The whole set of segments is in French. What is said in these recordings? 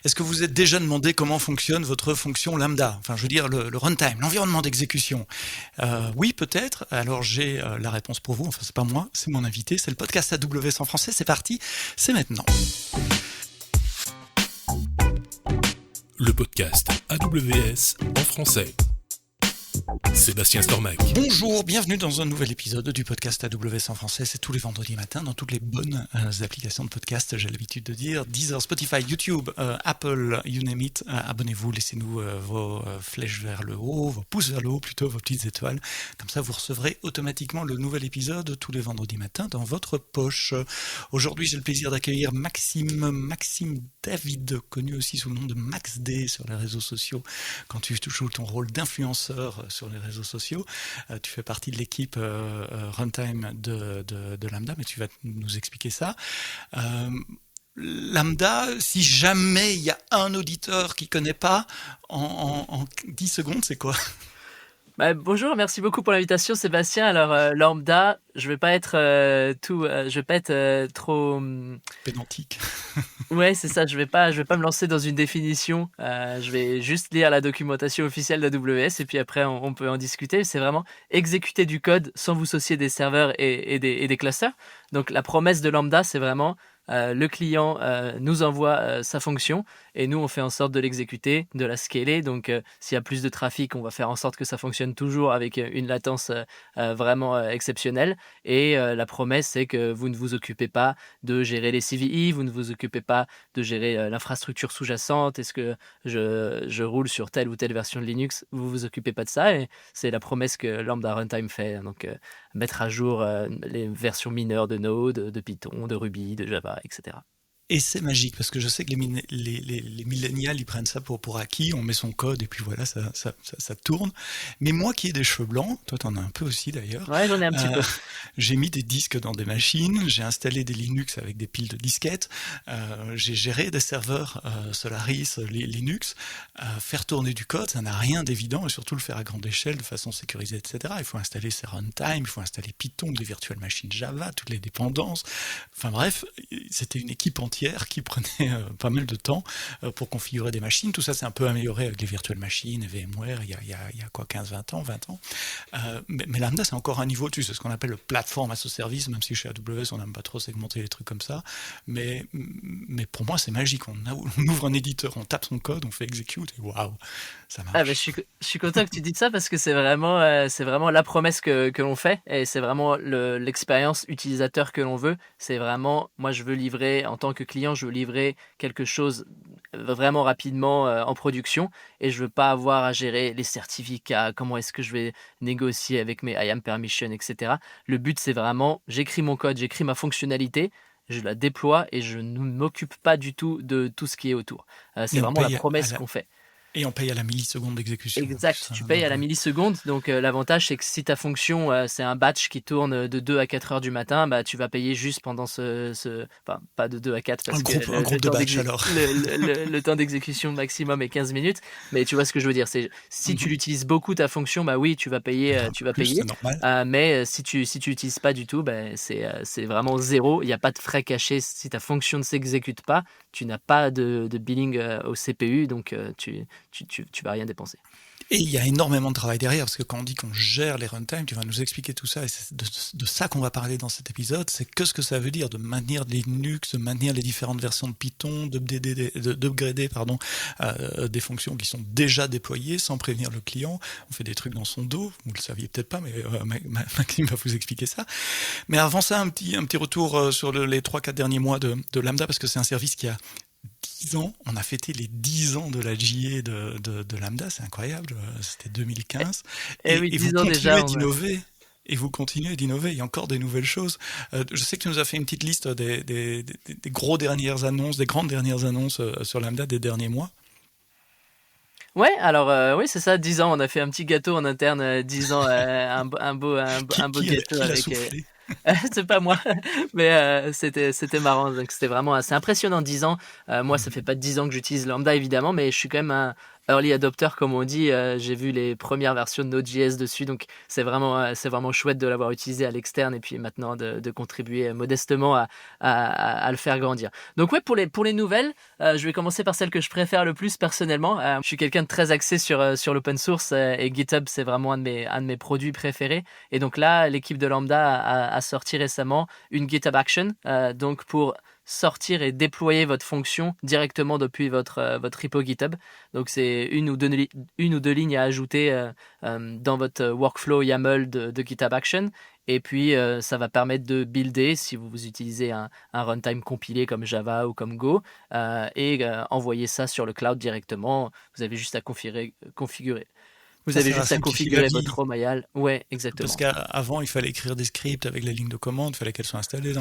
Est-ce que vous êtes déjà demandé comment fonctionne votre fonction lambda? Enfin, je veux dire, le runtime, l'environnement d'exécution. Oui, peut-être. Alors, j'ai la réponse pour vous. Enfin, c'est pas moi, c'est mon invité. C'est le podcast AWS en français. C'est parti. C'est maintenant. Le podcast AWS en français. Sébastien Stormac. Bonjour, bienvenue dans un nouvel épisode du podcast AWS en français. C'est tous les vendredis matins dans toutes les bonnes applications de podcast, j'ai l'habitude de dire. Deezer, Spotify, YouTube, Apple, you name it. Abonnez-vous, laissez-nous vos flèches vers le haut, vos pouces vers le haut plutôt, vos petites étoiles. Comme ça, vous recevrez automatiquement le nouvel épisode tous les vendredis matins dans votre poche. Aujourd'hui, j'ai le plaisir d'accueillir Maxime David, connu aussi sous le nom de Max D sur les réseaux sociaux. Quand tu joues ton rôle d'influenceur sur les réseaux sociaux, tu fais partie de l'équipe Runtime de Lambda, mais tu vas nous expliquer ça. Lambda, si jamais il y a un auditeur qui ne connaît pas, en 10 secondes, c'est quoi? Bonjour, merci beaucoup pour l'invitation Sébastien. Alors Lambda, je vais pas être trop pédantique. Ouais, c'est ça, je vais pas me lancer dans une définition. Je vais juste lire la documentation officielle d'AWS et puis après on peut en discuter. C'est vraiment exécuter du code sans vous soucier des serveurs et des clusters. Donc la promesse de Lambda, c'est vraiment le client nous envoie sa fonction et nous on fait en sorte de l'exécuter, de la scaler. Donc s'il y a plus de trafic, on va faire en sorte que ça fonctionne toujours avec une latence vraiment exceptionnelle. Et la promesse, c'est que vous ne vous occupez pas de gérer les CVE, vous ne vous occupez pas de gérer l'infrastructure sous-jacente. Est-ce que je roule sur telle ou telle version de Linux? Vous vous occupez pas de ça et c'est la promesse que Lambda Runtime fait. Donc mettre à jour les versions mineures de Node, de Python, de Ruby, de Java, etc. Et c'est magique, parce que je sais que les millénials, ils prennent ça pour acquis, on met son code, et puis voilà, ça tourne. Mais moi qui ai des cheveux blancs, toi t'en as un peu aussi d'ailleurs. Ouais, j'en ai un petit peu. J'ai mis des disques dans des machines, j'ai installé des Linux avec des piles de disquettes, j'ai géré des serveurs Solaris, Linux. Faire tourner du code, ça n'a rien d'évident, et surtout le faire à grande échelle, de façon sécurisée, etc. Il faut installer ses runtime, il faut installer Python, des virtual machines Java, toutes les dépendances. Enfin bref, c'était une équipe entière qui prenait pas mal de temps pour configurer des machines. Tout ça s'est un peu amélioré avec les virtual machines et VMware il y a quoi, 15-20 ans, 20 ans. Mais Lambda, c'est encore un niveau dessus. C'est ce qu'on appelle le platform as a service, même si chez AWS, on n'aime pas trop segmenter les trucs comme ça. Mais pour moi, c'est magique. On ouvre un éditeur, on tape son code, on fait execute et waouh, ça marche. Je suis content que tu dises ça parce que c'est vraiment la promesse que l'on fait et c'est vraiment l'expérience utilisateur que l'on veut. C'est vraiment, moi je veux livrer en tant que client, je veux livrer quelque chose vraiment rapidement en production et je veux pas avoir à gérer les certificats, comment est-ce que je vais négocier avec mes IAM permission, etc. Le but c'est vraiment, j'écris mon code, j'écris ma fonctionnalité, je la déploie et je ne m'occupe pas du tout de tout ce qui est autour. C'est vraiment la promesse qu'on fait. Et on paye à la milliseconde d'exécution. Exact, tu payes à la milliseconde. Donc l'avantage, c'est que si ta fonction, c'est un batch qui tourne de 2 à 4 heures du matin, bah, tu vas payer juste pendant Enfin, pas de 2 à 4 parce que un groupe de batch alors. Le temps d'exécution maximum est 15 minutes. Mais tu vois ce que je veux dire. C'est, si tu l'utilises beaucoup, ta fonction, bah oui, tu vas payer. C'est normal. Mais si tu l'utilises pas du tout, bah, c'est vraiment zéro. Il n'y a pas de frais cachés. Si ta fonction ne s'exécute pas, tu n'as pas de billing au CPU. Donc tu vas rien dépenser. Et il y a énormément de travail derrière, parce que quand on dit qu'on gère les runtime, tu vas nous expliquer tout ça, et c'est de ça qu'on va parler dans cet épisode, c'est que ce que ça veut dire de maintenir Linux, de maintenir les différentes versions de Python, d'upgrader des fonctions qui sont déjà déployées sans prévenir le client. On fait des trucs dans son dos, vous le saviez peut-être pas, mais Maxime va vous expliquer ça. Mais avant ça, un petit retour sur les 3-4 derniers mois de Lambda, parce que c'est un service qui a 10 ans, on a fêté les 10 ans de la JA de Lambda, c'est incroyable, c'était 2015. Et oui, 10 ans déjà. D'innover. Et vous continuez d'innover, il y a encore des nouvelles choses. Je sais que tu nous as fait une petite liste des grandes dernières annonces sur Lambda des derniers mois. Ouais, alors oui, c'est ça, 10 ans, on a fait un petit gâteau en interne, 10 ans, un beau gâteau avec... C'est pas moi, mais c'était marrant. Donc c'était vraiment assez impressionnant. 10 ans. Moi, ça fait pas 10 ans que j'utilise Lambda évidemment, mais je suis quand même early adopter, comme on dit. J'ai vu les premières versions de Node.js dessus, donc c'est vraiment chouette de l'avoir utilisé à l'externe et puis maintenant de contribuer modestement à le faire grandir. Donc ouais, pour les nouvelles, je vais commencer par celle que je préfère le plus personnellement. Je suis quelqu'un de très axé sur l'open source et GitHub, c'est vraiment un de mes produits préférés. Et donc là, l'équipe de Lambda a sorti récemment une GitHub Action, donc pour sortir et déployer votre fonction directement depuis votre repo GitHub. Donc c'est une ou deux lignes à ajouter dans votre workflow YAML de GitHub Action. Et puis ça va permettre de builder si vous utilisez un runtime compilé comme Java ou comme Go et envoyer ça sur le cloud directement. Vous avez juste à configurer. Vous Ça, avez ça va juste à simplifier la configurer vie. votre romayal. Ouais, exactement. Parce qu'avant, il fallait écrire des scripts avec la ligne de commande, il fallait qu'elles soient installées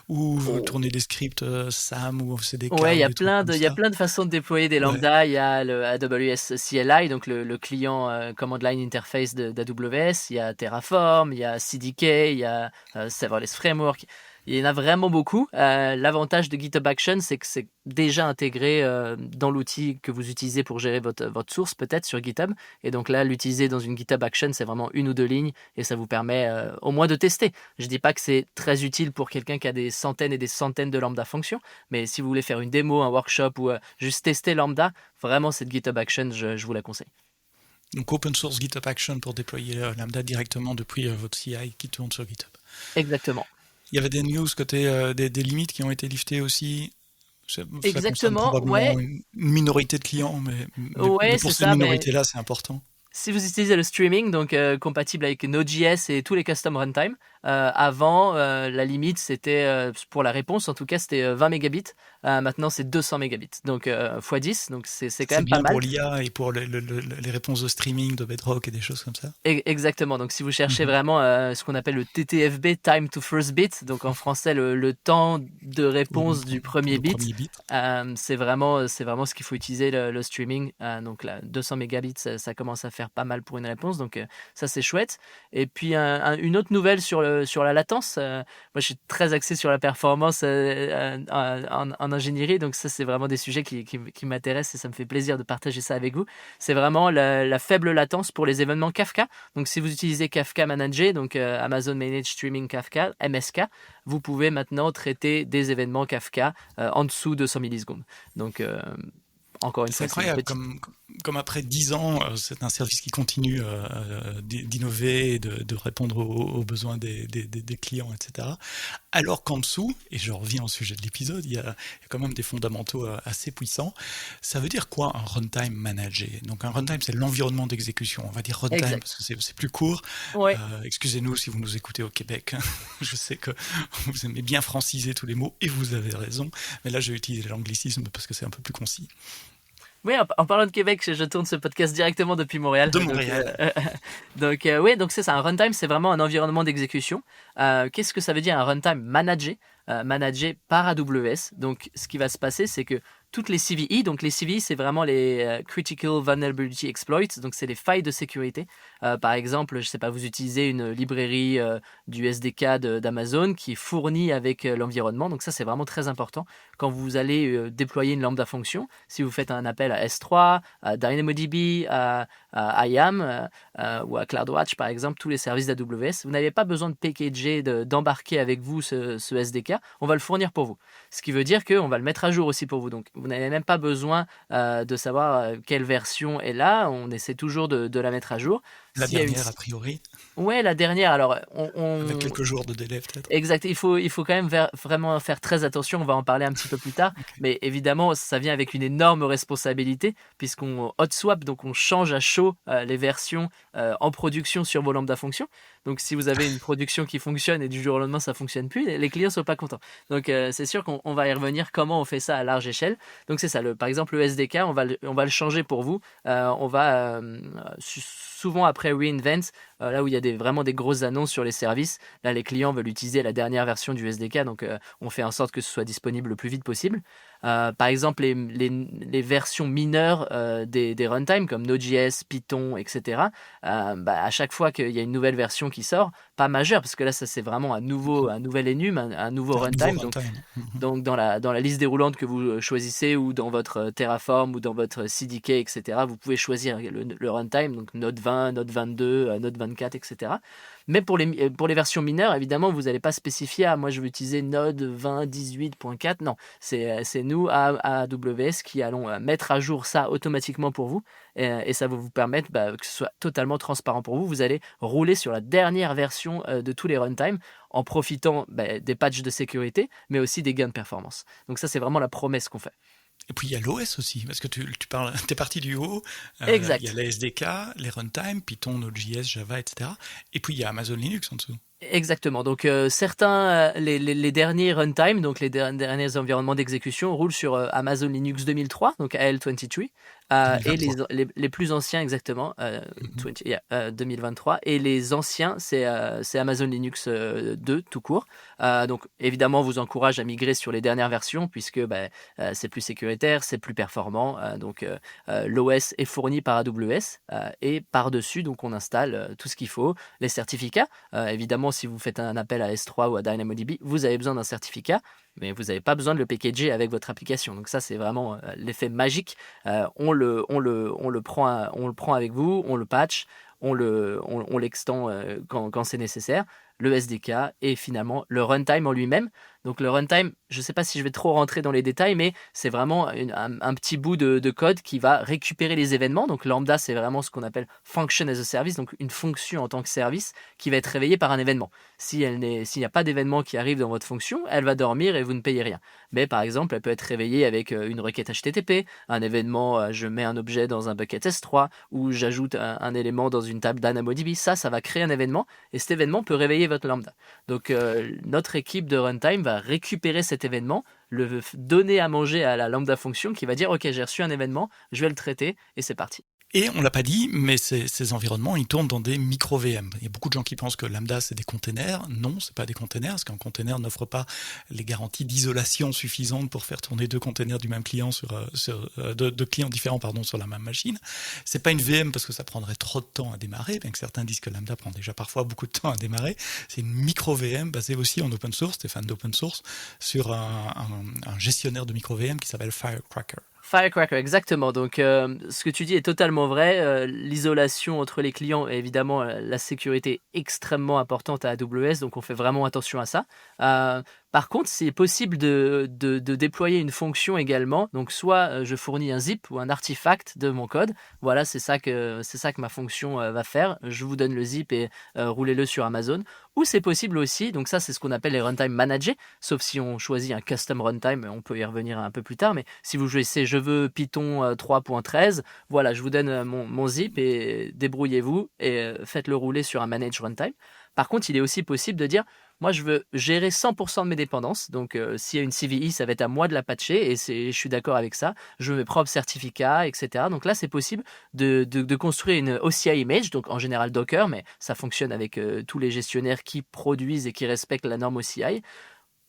ou Oh. tourner des scripts SAM ou CDK Ouais, ou des trucs comme il y a ça. plein de façons de déployer des Ouais. lambda. Il y a le AWS CLI, donc le client Command Line Interface d'AWS. Il y a Terraform, il y a CDK, il y a Serverless Framework. Il y en a vraiment beaucoup. L'avantage de GitHub Action, c'est que c'est déjà intégré dans l'outil que vous utilisez pour gérer votre source, peut-être sur GitHub. Et donc là, l'utiliser dans une GitHub Action, c'est vraiment une ou deux lignes et ça vous permet au moins de tester. Je dis pas que c'est très utile pour quelqu'un qui a des centaines et des centaines de lambda fonctions, mais si vous voulez faire une démo, un workshop ou juste tester lambda, vraiment cette GitHub Action, je vous la conseille. Donc open source GitHub Action pour déployer Lambda directement depuis votre CI qui tourne sur GitHub. Exactement. Il y avait des news côté des limites qui ont été liftées aussi. Ça concerne Exactement, probablement ouais. une minorité de clients, mais Ouais, pour c'est cette ça, mais minorité-là, c'est important. si vous utilisez le streaming, donc compatible avec Node.js et tous les custom runtime, avant, la limite, c'était, pour la réponse, en tout cas, c'était 20 mégabits. Maintenant, c'est 200 mégabits. Donc, x 10. Donc, c'est quand C'est même pas bien mal. pour l'IA et pour les réponses de streaming de Bedrock et des choses comme ça. Exactement. Donc, si vous cherchez Mhm. vraiment ce qu'on appelle le TTFB, Time to First Bit, donc en français, le temps de réponse du premier Le bit, premier bit. c'est vraiment ce qu'il faut utiliser, le streaming. Donc, là, 200 mégabits, ça commence à faire pas mal pour une réponse. Donc, ça, c'est chouette. Et puis, une autre nouvelle sur la latence. Moi, je suis très axé sur la performance en ingénierie. Donc, ça, c'est vraiment des sujets qui m'intéressent et ça me fait plaisir de partager ça avec vous. C'est vraiment la faible latence pour les événements Kafka. Donc, si vous utilisez Kafka Manager, donc Amazon Managed Streaming Kafka, MSK, vous pouvez maintenant traiter des événements Kafka en dessous de 100 millisecondes. Donc, encore une C'est fois, c'est une incroyable, petite... comme après 10 ans, c'est un service qui continue d'innover et de répondre aux besoins des clients, etc. Alors qu'en dessous, et je reviens au sujet de l'épisode, il y a quand même des fondamentaux assez puissants. Ça veut dire quoi un runtime managé? Donc un runtime, c'est l'environnement d'exécution. On va dire runtime Exact. parce que c'est plus court. Ouais. Excusez-nous si vous nous écoutez au Québec. Je sais que vous aimez bien franciser tous les mots et vous avez raison. Mais là, je vais utiliser l'anglicisme parce que c'est un peu plus concis. Oui, en parlant de Québec, je tourne ce podcast directement depuis Montréal. De Montréal. Oui, donc c'est ça. Un runtime, c'est vraiment un environnement d'exécution. Qu'est-ce que ça veut dire un runtime managé? Managé par AWS. Donc, ce qui va se passer, c'est que toutes les CVE, donc les CVE, c'est vraiment les Critical Vulnerability Exploits, donc c'est les failles de sécurité. Par exemple, je sais pas, vous utilisez une librairie du SDK d'Amazon qui est fournie avec l'environnement, donc ça c'est vraiment très important. Quand vous allez déployer une lambda fonction, si vous faites un appel à S3, à DynamoDB, à IAM ou à CloudWatch par exemple, tous les services d'AWS, vous n'avez pas besoin de packager, d'embarquer avec vous ce SDK, on va le fournir pour vous. Ce qui veut dire qu'on va le mettre à jour aussi pour vous. Donc, vous n'avez même pas besoin de savoir quelle version est là. On essaie toujours de la mettre à jour. La S'il y a dernière, a priori, Ouais, la dernière. Alors, avec quelques jours de délai peut-être. Exact, il faut quand même vraiment faire très attention, on va en parler un petit peu plus tard, Okay. mais évidemment ça vient avec une énorme responsabilité puisqu'on hot swap, donc on change à chaud les versions en production sur vos lambda fonctions. Donc si vous avez une production qui fonctionne et du jour au lendemain ça fonctionne plus, les clients sont pas contents. Donc c'est sûr qu'on va y revenir comment on fait ça à large échelle. Donc c'est ça, par exemple le SDK, on va le changer pour vous. On va souvent après reinvent, là où il y a vraiment des grosses annonces sur les services, là les clients veulent utiliser la dernière version du SDK, donc on fait en sorte que ce soit disponible le plus vite possible. Par exemple, les versions mineures des runtime comme Node.js, Python, etc. À chaque fois qu'il y a une nouvelle version qui sort, pas majeure, parce que là, ça c'est vraiment un nouvel enum, un nouveau runtime. Donc dans la liste déroulante que vous choisissez ou dans votre Terraform ou dans votre CDK, etc., vous pouvez choisir le runtime, donc Node 20, Node 22, Node 24, etc. Mais pour les versions mineures, évidemment, vous n'allez pas spécifier moi je veux utiliser Node 20.18.4. Non, c'est nous à AWS qui allons mettre à jour ça automatiquement pour vous et ça va vous permettre que ce soit totalement transparent pour vous. Vous allez rouler sur la dernière version de tous les runtime en profitant des patchs de sécurité, mais aussi des gains de performance. Donc ça, c'est vraiment la promesse qu'on fait. Et puis il y a l'OS aussi, parce que tu parles, t'es parti du haut. Exact. Il y a les SDK, les runtime, Python, Node.js, Java, etc. Et puis il y a Amazon Linux en dessous. Exactement. Donc certains, les derniers runtime, donc les derniers environnements d'exécution roulent sur Amazon Linux 2003, donc AL23. Et les plus anciens, exactement, 2023. Et les anciens, c'est Amazon Linux 2, tout court. Donc, évidemment, on vous encourage à migrer sur les dernières versions, puisque c'est plus sécuritaire, c'est plus performant. Donc, l'OS est fourni par AWS. Et par-dessus, donc, on installe tout ce qu'il faut. Les certificats, évidemment, si vous faites un appel à S3 ou à DynamoDB, vous avez besoin d'un certificat. Mais vous n'avez pas besoin de le packager avec votre application. Donc ça, c'est vraiment l'effet magique. On le prend avec vous, on le patch, on l'extend quand c'est nécessaire, le SDK et finalement le runtime en lui-même. Donc le runtime, je ne sais pas si je vais trop rentrer dans les détails, mais c'est vraiment un petit bout de code qui va récupérer les événements. Donc Lambda, c'est vraiment ce qu'on appelle Function as a Service, donc une fonction en tant que service qui va être réveillée par un événement. S'il n'y a pas d'événement qui arrive dans votre fonction, elle va dormir et vous ne payez rien. Mais par exemple, elle peut être réveillée avec une requête HTTP, un événement, je mets un objet dans un bucket S3 ou j'ajoute un élément dans une table DynamoDB. Ça va créer un événement et cet événement peut réveiller votre Lambda. Donc notre équipe de runtime va récupérer cet événement, le donner à manger à la Lambda fonction qui va dire ok, j'ai reçu un événement, je vais le traiter et c'est parti. Et on l'a pas dit, mais ces environnements, ils tournent dans des micro-VM. Il y a beaucoup de gens qui pensent que Lambda, c'est des containers. Non, c'est pas des containers, parce qu'un container n'offre pas les garanties d'isolation suffisantes pour faire tourner deux containers du même client deux clients différents, sur la même machine. C'est pas une VM parce que ça prendrait trop de temps à démarrer, bien que certains disent que Lambda prend déjà parfois beaucoup de temps à démarrer. C'est une micro-VM basée aussi en open source, t'es fan d'open source, sur un gestionnaire de micro-VM qui s'appelle Firecracker. Firecracker, exactement. Donc, ce que tu dis est totalement vrai. L'isolation entre les clients et évidemment la sécurité extrêmement importante à AWS. Donc, on fait vraiment attention à ça. Par contre, c'est possible de déployer une fonction également. Donc, soit je fournis un zip ou un artefact de mon code. Voilà, c'est ça que ma fonction va faire. Je vous donne le zip et roulez-le sur Amazon. Ou c'est possible aussi, donc ça c'est ce qu'on appelle les runtime managés, sauf si on choisit un custom runtime, on peut y revenir un peu plus tard, mais si vous choisissez je veux Python 3.13, voilà, je vous donne mon zip et débrouillez-vous et faites-le rouler sur un managed runtime. Par contre, il est aussi possible de dire, moi je veux gérer 100% de mes dépendances, donc s'il y a une CVE, ça va être à moi de la patcher, et je suis d'accord avec ça, je veux mes propres certificats, etc. Donc là, c'est possible de construire une OCI image, donc en général Docker, mais ça fonctionne avec tous les gestionnaires qui produisent et qui respectent la norme OCI.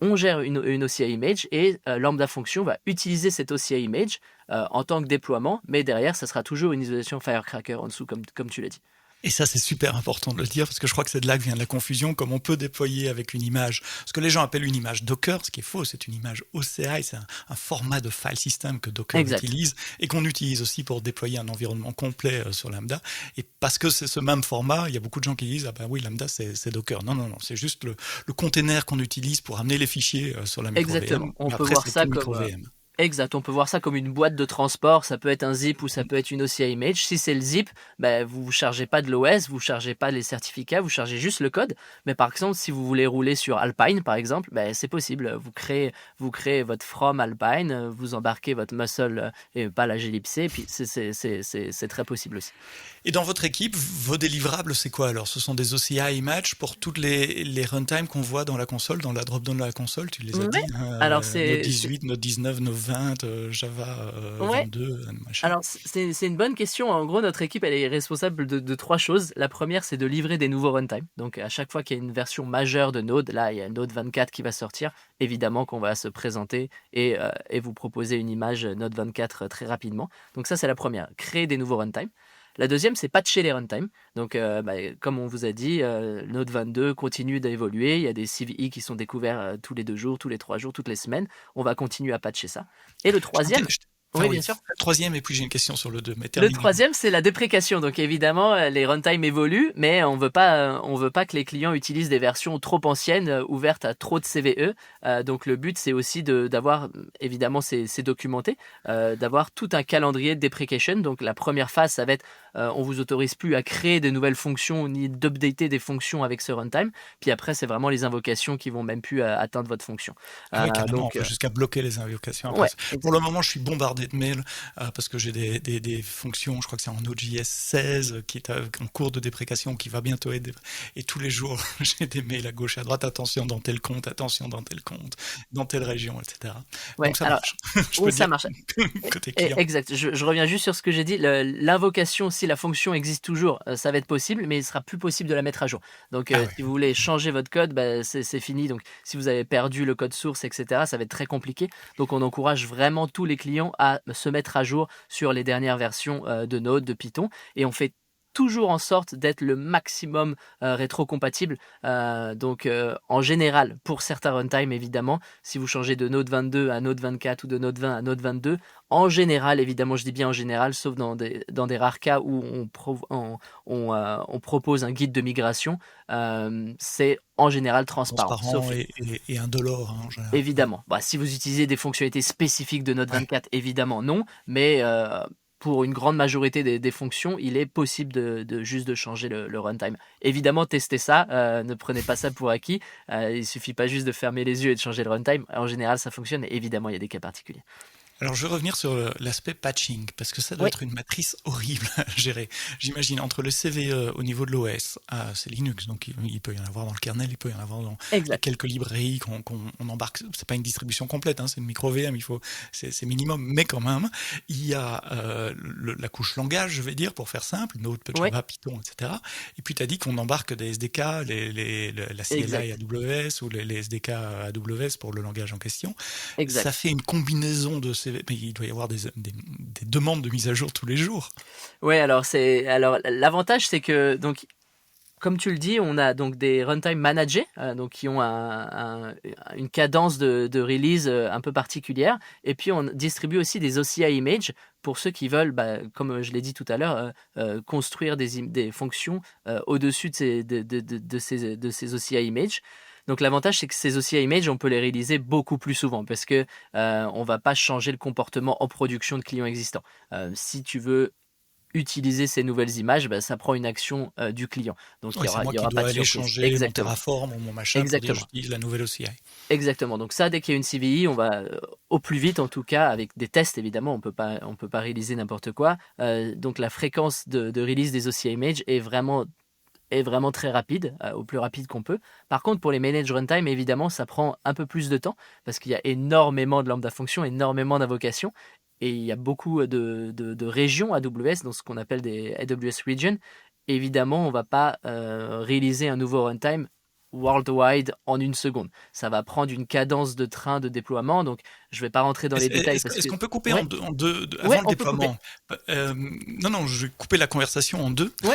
On gère une OCI image et Lambda Function va utiliser cette OCI image en tant que déploiement, mais derrière, ça sera toujours une isolation Firecracker en dessous, comme tu l'as dit. Et ça, c'est super important de le dire, parce que je crois que c'est de là que vient la confusion, comme on peut déployer avec une image. Ce que les gens appellent une image Docker, ce qui est faux, c'est une image OCI, c'est un format de file system que Docker utilise, et qu'on utilise aussi pour déployer un environnement complet sur Lambda. Et parce que c'est ce même format, il y a beaucoup de gens qui disent, ah ben oui, Lambda, c'est Docker. Non, c'est juste le container qu'on utilise pour amener les fichiers sur la micro-VM. Exactement, on peut voir ça comme... Exact, on peut voir ça comme une boîte de transport, ça peut être un zip ou ça peut être une OCI image. Si c'est le zip, vous ne chargez pas de l'OS, vous ne chargez pas les certificats, vous chargez juste le code. Mais par exemple, si vous voulez rouler sur Alpine, par exemple, c'est possible. Vous créez votre from Alpine, vous embarquez votre muscle et pas la glibc, et puis c'est très possible aussi. Et dans votre équipe, vos délivrables, c'est quoi alors? Ce sont des OCI image pour toutes les runtimes qu'on voit dans la console, dans la drop-down de la console, tu les as dit, Alors c'est Node 18, Node 19, Node 20, Java Ouais. 22, machin. Alors, c'est une bonne question. En gros, notre équipe, elle est responsable de trois choses. La première, c'est de livrer des nouveaux runtime. Donc, à chaque fois qu'il y a une version majeure de Node, là, il y a Node 24 qui va sortir. Évidemment qu'on va se présenter et vous proposer une image Node 24 très rapidement. Donc, ça, c'est la première. Créer des nouveaux runtime. La deuxième, c'est patcher les runtime. Donc, comme on vous a dit, Node 22 continue d'évoluer. Il y a des CVE qui sont découverts tous les 2 jours, tous les 3 jours, toutes les semaines. On va continuer à patcher ça. Et le troisième, Enfin, oui, oui, bien sûr. le troisième, et puis j'ai une question sur le 2. Mais Le termine. troisième, c'est la déprécation. Donc évidemment, les runtime évoluent, mais on veut pas que les clients utilisent des versions trop anciennes, ouvertes à trop de CVE. Donc le but, c'est aussi d'avoir, évidemment, c'est documenté, d'avoir tout un calendrier de déprécation. Donc la première phase, ça va être, on vous autorise plus à créer de nouvelles fonctions ni d'updater des fonctions avec ce runtime. Puis après, c'est vraiment les invocations qui vont même plus atteindre votre fonction. Ah oui, carrément, Donc, jusqu'à bloquer les invocations. Après, ouais, pour le moment, je suis bombardé de mails parce que j'ai des fonctions, je crois que c'est en Node.js 16 qui est en cours de déprécation, qui va bientôt être et tous les jours, j'ai des mails à gauche et à droite, attention dans tel compte, attention dans tel compte, dans telle région, etc. ouais. Donc ça Alors, marche. Je oui, peux ça dire marche. côté client. Exact. Je reviens juste sur ce que j'ai dit. L'invocation, si la fonction existe toujours, ça va être possible, mais il sera plus possible de la mettre à jour. Donc, Ah ouais. si vous voulez changer votre code, c'est fini. Donc, si vous avez perdu le code source, etc., ça va être très compliqué. Donc, on encourage vraiment tous les clients à se mettre à jour sur les dernières versions de Node, de Python, et on fait toujours en sorte d'être le maximum rétro-compatible. Donc, en général, pour certains runtime, évidemment, si vous changez de Node 22 à Node 24 ou de Node 20 à Node 22, en général, évidemment, je dis bien en général, sauf dans des rares cas où on propose un guide de migration, c'est en général transparent. Sauf, Et indolore, hein, en général. évidemment, si vous utilisez des fonctionnalités spécifiques de Node Ouais. 24, évidemment non, mais pour une grande majorité des fonctions, il est possible de juste de changer le runtime. Évidemment, testez ça, ne prenez pas ça pour acquis. Il suffit pas juste de fermer les yeux et de changer le runtime. En général, ça fonctionne. Et évidemment, il y a des cas particuliers. Alors, je vais revenir sur l'aspect patching, parce que ça doit Oui. être une matrice horrible à gérer. J'imagine, entre le CVE au niveau de l'OS, c'est Linux, donc il peut y en avoir dans le kernel, il peut y en avoir dans Exact. quelques librairies qu'on embarque. C'est pas une distribution complète, hein, c'est une micro-VM, c'est minimum, mais quand même, il y a la couche langage, je vais dire, pour faire simple, Node, Java, Ouais. Python, etc. Et puis, tu as dit qu'on embarque des SDK, la CLI Exact. AWS ou les SDK AWS pour le langage en question. Exact. Ça fait une combinaison de CV, mais il doit y avoir des demandes de mise à jour tous les jours. Ouais, alors l'avantage c'est que donc comme tu le dis, on a donc des runtime managés, donc qui ont une cadence de release un peu particulière, et puis on distribue aussi des OCI images pour ceux qui veulent, comme je l'ai dit tout à l'heure, construire des fonctions au-dessus de ces OCI images. Donc l'avantage c'est que ces OCI images, on peut les réaliser beaucoup plus souvent parce que on va pas changer le comportement en production de clients existants. Si tu veux utiliser ces nouvelles images, ça prend une action du client. Donc Ouais, il c'est moi y qui aura dois pas de aller surprise. changer mon Exactement. Terraform ou mon machin pour dire Exactement. j'utilise la nouvelle OCI. Exactement. Donc ça, dès qu'il y a une CVE, on va au plus vite, en tout cas, avec des tests évidemment, on peut pas réaliser n'importe quoi. Donc la fréquence de release des OCI images est vraiment très rapide, au plus rapide qu'on peut. Par contre, pour les manage runtime, évidemment, ça prend un peu plus de temps parce qu'il y a énormément de lambda fonctions, énormément d'invocations. Et il y a beaucoup de régions AWS, dans ce qu'on appelle des AWS regions. Évidemment, on ne va pas réaliser un nouveau runtime worldwide en une seconde. Ça va prendre une cadence de train de déploiement. Donc, je ne vais pas rentrer dans les détails. Est-ce qu'on peut couper Ouais. en deux avant Ouais, le on peut déploiement? Non, je vais couper la conversation en deux. Ouais.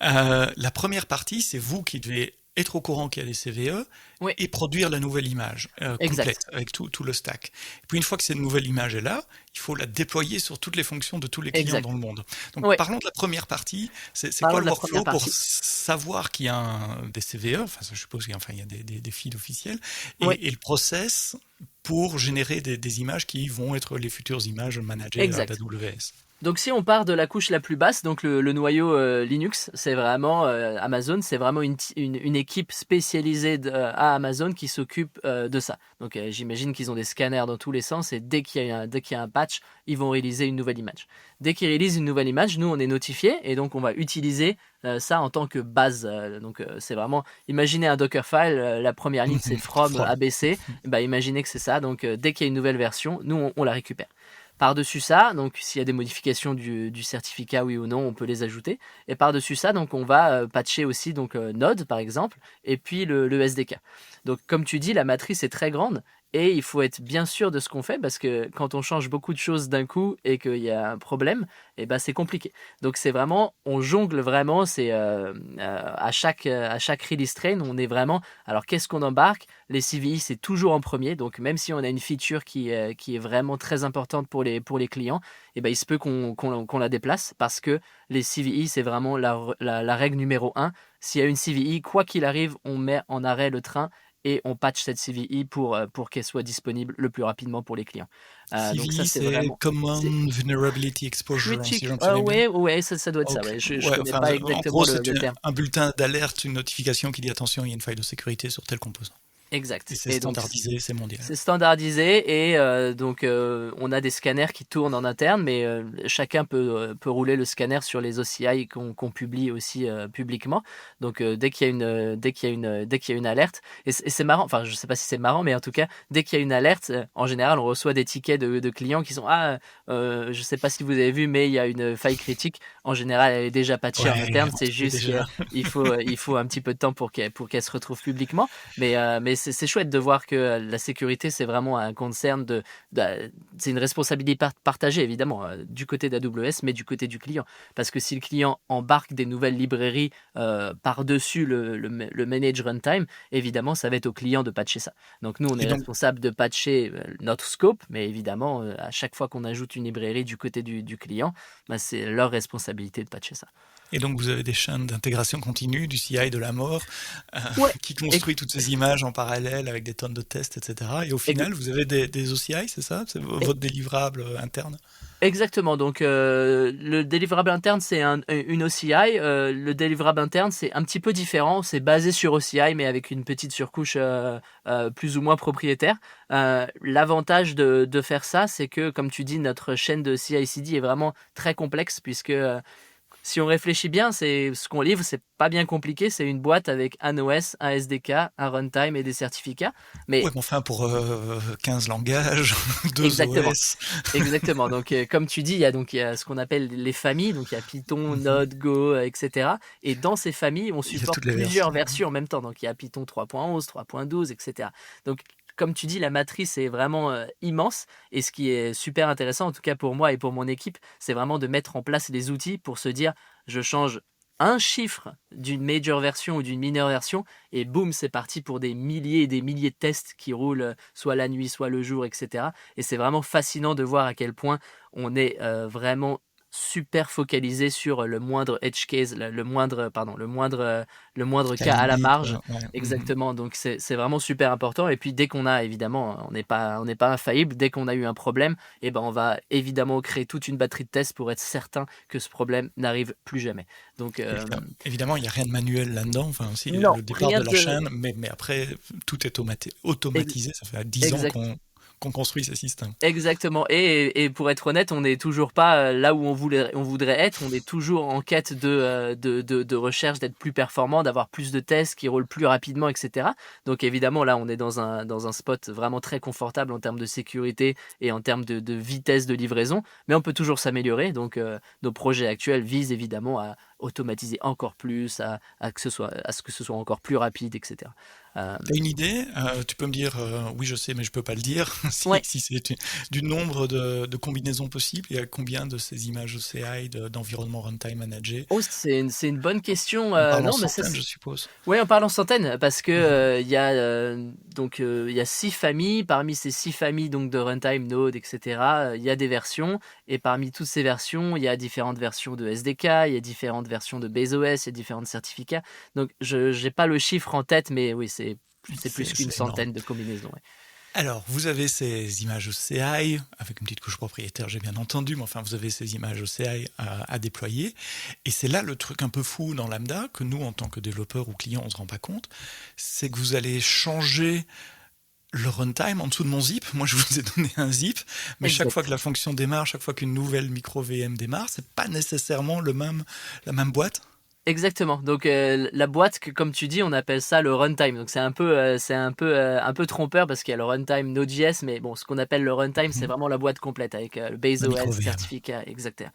La première partie, c'est vous qui devez être au courant qu'il y a des CVE Ouais. et produire la nouvelle image complète avec tout le stack. Et puis une fois que cette nouvelle image est là, il faut la déployer sur toutes les fonctions de tous les clients Exact. dans le monde. Donc Ouais. parlons de la première partie. C'est Parlons quoi de le la première workflow pour partie. savoir qu'il y a des CVE? Enfin, je suppose qu'il y a des feeds officiels Ouais. et le process pour générer des images qui vont être les futures images managées Exact. d'AWS. Donc si on part de la couche la plus basse, donc le noyau Linux, c'est vraiment Amazon, c'est vraiment une équipe spécialisée à Amazon qui s'occupe de ça. Donc j'imagine qu'ils ont des scanners dans tous les sens et dès qu'il y a un patch, ils vont réaliser une nouvelle image. Dès qu'ils réalisent une nouvelle image, nous on est notifié et donc on va utiliser ça en tant que base. Donc c'est vraiment, imaginez un Dockerfile, la première ligne c'est from ABC, imaginez que c'est ça. Donc dès qu'il y a une nouvelle version, nous on la récupère. Par-dessus ça, donc s'il y a des modifications du certificat, oui ou non, on peut les ajouter. Et par-dessus ça, donc on va patcher aussi donc Node par exemple, et puis le SDK. Donc comme tu dis, la matrice est très grande et il faut être bien sûr de ce qu'on fait parce que quand on change beaucoup de choses d'un coup et qu'il y a un problème, c'est compliqué. Donc c'est vraiment, on jongle vraiment, c'est à chaque release train, on est vraiment. Alors qu'est-ce qu'on embarque? Les CVE c'est toujours en premier, donc même si on a une feature qui est vraiment très importante pour les clients, il se peut qu'on la déplace parce que les CVE c'est vraiment la règle numéro 1. S'il y a une CVE, quoi qu'il arrive, on met en arrêt le train et on patch cette CVE pour qu'elle soit disponible le plus rapidement pour les clients. CVE, donc ça, c'est vraiment, Common Vulnerability Exposure, si j'en souviens bien. bien. Ouais, ça doit être ça. Ouais. Je connais pas exactement en gros, le terme. un bulletin d'alerte, une notification qui dit attention, il y a une faille de sécurité sur tel composant. Exact. Et c'est standardisé, c'est mondial. C'est standardisé et donc on a des scanners qui tournent en interne, mais chacun peut rouler le scanner sur les OCI qu'on publie aussi publiquement. Donc dès qu'il y a une alerte, et c'est marrant, enfin je sais pas si c'est marrant, mais en tout cas dès qu'il y a une alerte, en général on reçoit des tickets de clients qui sont je sais pas si vous avez vu, mais il y a une faille critique. En général elle est déjà patchée en interne, c'est juste qu'il faut un petit peu de temps pour qu'elle se retrouve publiquement, mais c'est chouette de voir que la sécurité, c'est vraiment un concern c'est une responsabilité partagée, évidemment, du côté d'AWS, mais du côté du client. Parce que si le client embarque des nouvelles librairies par-dessus le manage runtime, évidemment, ça va être au client de patcher ça. Donc, nous, on est responsable de patcher notre scope, mais évidemment, à chaque fois qu'on ajoute une librairie du côté du client, c'est leur responsabilité de patcher ça. Et donc, vous avez des chaînes d'intégration continue, du CI de la mort, qui construit toutes ces images en parallèle avec des tonnes de tests, etc. Et au final, vous avez des OCI, c'est ça? C'est votre délivrable interne? Exactement. Donc, le délivrable interne, c'est une OCI. Le délivrable interne, c'est un petit peu différent. C'est basé sur OCI, mais avec une petite surcouche plus ou moins propriétaire. L'avantage de faire ça, c'est que, comme tu dis, notre chaîne de CI/CD est vraiment très complexe, puisque si on réfléchit bien, c'est ce qu'on livre, c'est pas bien compliqué. C'est une boîte avec un OS, un SDK, un runtime et des certificats. Mais enfin pour 15 langages, 2 exactement. OS. Exactement. Donc comme tu dis, il y a ce qu'on appelle les familles. Donc il y a Python, Node, Go, etc. Et dans ces familles, on supporte plusieurs versions en même temps. Donc il y a Python 3.11, 3.12, etc. Donc comme tu dis, la matrice est vraiment immense et ce qui est super intéressant, en tout cas pour moi et pour mon équipe, c'est vraiment de mettre en place les outils pour se dire je change un chiffre d'une major version ou d'une mineure version et boum, c'est parti pour des milliers et des milliers de tests qui roulent soit la nuit, soit le jour, etc. Et c'est vraiment fascinant de voir à quel point on est vraiment super focalisé sur le moindre edge case, le moindre cas à la marge. Ouais. Exactement. Donc c'est vraiment super important. Et puis dès qu'on a, évidemment, on n'est pas infaillible. Dès qu'on a eu un problème, on va évidemment créer toute une batterie de tests pour être certain que ce problème n'arrive plus jamais. Donc évidemment, il n'y a rien de manuel là-dedans. Enfin, aussi non, le départ de la chaîne, mais après tout est automatisé. Ça fait 10 ans qu'on construit ces systèmes. Exactement. Et pour être honnête, on n'est toujours pas là où on voudrait être. On est toujours en quête de recherche, d'être plus performant, d'avoir plus de tests qui roulent plus rapidement, etc. Donc évidemment, là, on est dans un spot vraiment très confortable en termes de sécurité et en termes de vitesse de livraison. Mais on peut toujours s'améliorer. Donc nos projets actuels visent évidemment à automatiser encore plus, à ce que ce soit encore plus rapide, etc. T'as une idée? Tu peux me dire oui je sais mais je peux pas le dire si c'est du nombre de combinaisons possibles. Il y a combien de ces images OCI d'environnement runtime managé? C'est une bonne question. On parle en centaines, je suppose. Oui, on parle en centaines parce que il y a 6 familles. Parmi ces 6 familles donc de runtime, Node, etc. Il y a des versions et parmi toutes ces versions, il y a différentes versions de SDK, il y a différentes versions de BaseOS, il y a différents certificats. Donc je n'ai pas le chiffre en tête, mais oui, c'est plus qu'une centaine de combinaisons. Ouais. Alors, vous avez ces images OCI, avec une petite couche propriétaire, j'ai bien entendu, mais enfin, vous avez ces images OCI à déployer. Et c'est là le truc un peu fou dans Lambda, que nous, en tant que développeurs ou clients, on ne se rend pas compte, c'est que vous allez changer le runtime en dessous de mon zip. Moi, je vous ai donné un zip, mais chaque fois que la fonction démarre, chaque fois qu'une nouvelle micro-VM démarre, c'est pas nécessairement la même boîte. Exactement. Donc la boîte, comme tu dis, on appelle ça le runtime. Donc c'est un peu trompeur parce qu'il y a le runtime Node.js, mais bon, ce qu'on appelle le runtime, c'est vraiment la boîte complète avec le base OS, certificat, exactement.